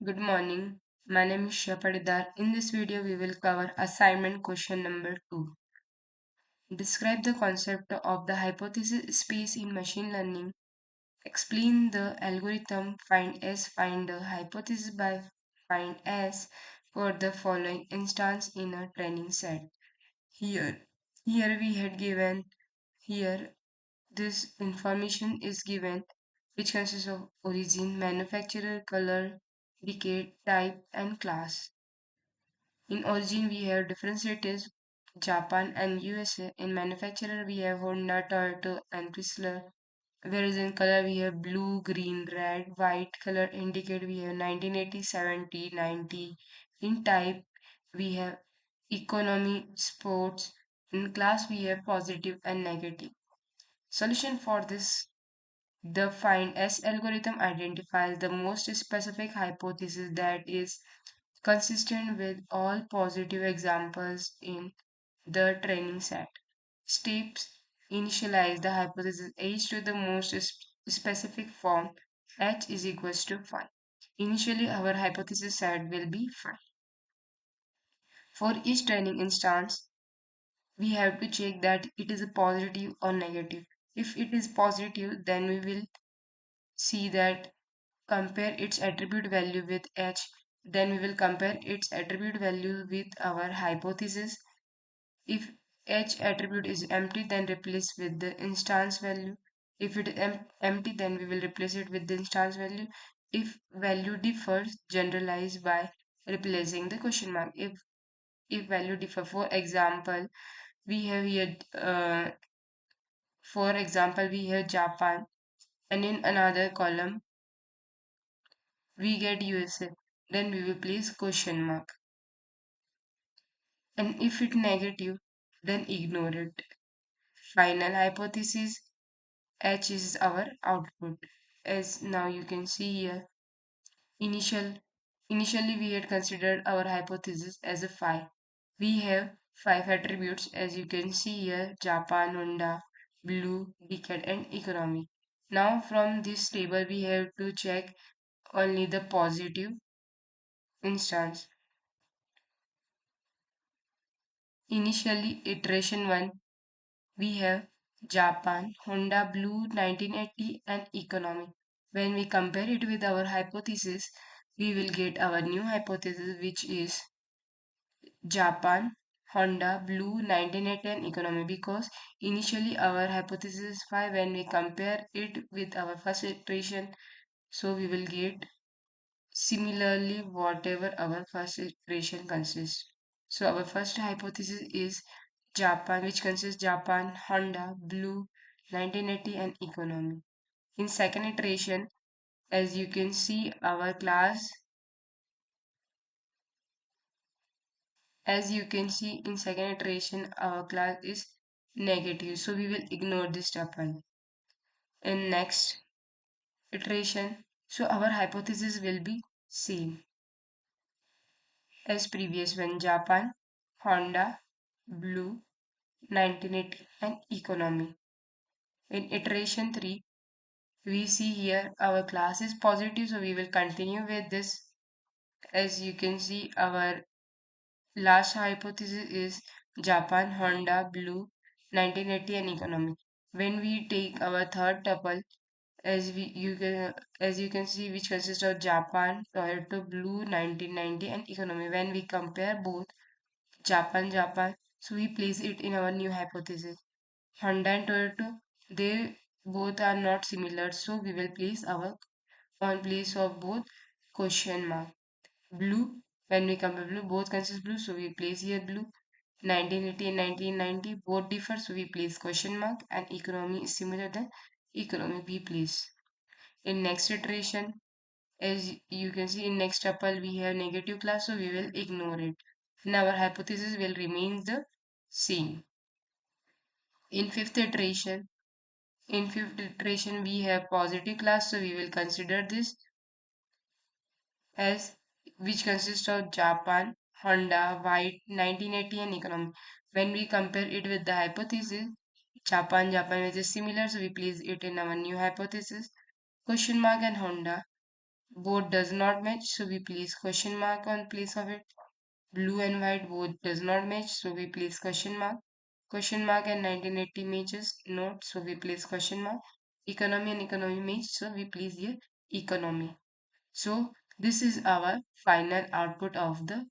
Good morning. My name is Shapadidar. In this video, we will cover assignment question number 2. Describe the concept of the hypothesis space in machine learning. Explain the algorithm find S, find the hypothesis by find S for the following instance in a training set. Here, here we had given here this information is given which consists of origin, manufacturer, color, decade, type, and class. In origin, we have different cities, Japan and USA. In manufacturer, we have Honda, Toyota, and Chrysler. Whereas in color, we have blue, green, red, white. Color indicate we have 1980, 70, 90. In type, we have economy, sports. In class, we have positive and negative. Solution for this: the find S algorithm identifies the most specific hypothesis that is consistent with all positive examples in the training set. Steps: initialize the hypothesis H to the most specific form H is equals to 5. Initially, our hypothesis set will be 5. For each training instance, we have to check that it is a positive or negative. If it is positive, then we will see that compare its attribute value with H. Then we will compare its attribute value with our hypothesis. If H attribute is empty, then replace with the instance value. If it is empty, then we will replace it with the instance value. If value differs, generalize by replacing the question mark. If value differ, we have here for example we have Japan, and in another column we get USA, then we will place question mark. And if it negative, then ignore it. Final hypothesis H is our output. As now you can see here, initial initially we had considered our hypothesis as a 5. We have 5 attributes as you can see here: Japan, Honda, blue, decade, and economy. Now from this table we have to check only the positive instance. Initially iteration 1, we have Japan, Honda, blue, 1980, and economy. When we compare it with our hypothesis, we will get our new hypothesis, which is Japan, Honda, blue, 1980, and economy, because initially our hypothesis is 5. When we compare it with our first iteration, so we will get similarly whatever our first iteration consists. So our first hypothesis is Japan, which consists Japan, Honda, blue, 1980, and economy. In second iteration, as you can see, our class, as you can see in second iteration, our class is negative. So we will ignore this tuple. In next iteration, so our hypothesis will be same as previous one: Japan, Honda, blue, 1980, and economy. In iteration 3, we see here our class is positive, so we will continue with this. As you can see, our last hypothesis is Japan, Honda, blue, 1980, and economy. When we take our third tuple, as you can see, which consists of Japan, Toyota, blue, 1990, and economy. When we compare both Japan, so we place it in our new hypothesis. Honda and Toyota, they both are not similar, so we will place our on place of both question mark. Blue, when we compare blue, both consist blue, so we place here blue. 1980 and 1990 both differ, so we place question mark, and economy is similar, then economy we place. In next iteration, as you can see in next tuple we have negative class, so we will ignore it. And our hypothesis will remain the same. In fifth iteration, we have positive class, so we will consider this as which consists of Japan, Honda, white, 1980, and economy. When we compare it with the hypothesis, Japan which is similar, so we place it in our new hypothesis. Question mark and Honda, Both does not match, so we place question mark on place of it. Blue and white both does not match, so we place question mark. Question mark and 1980 matches not, so we place question mark. Economy and economy match, so we place here economy. So this is our final output of the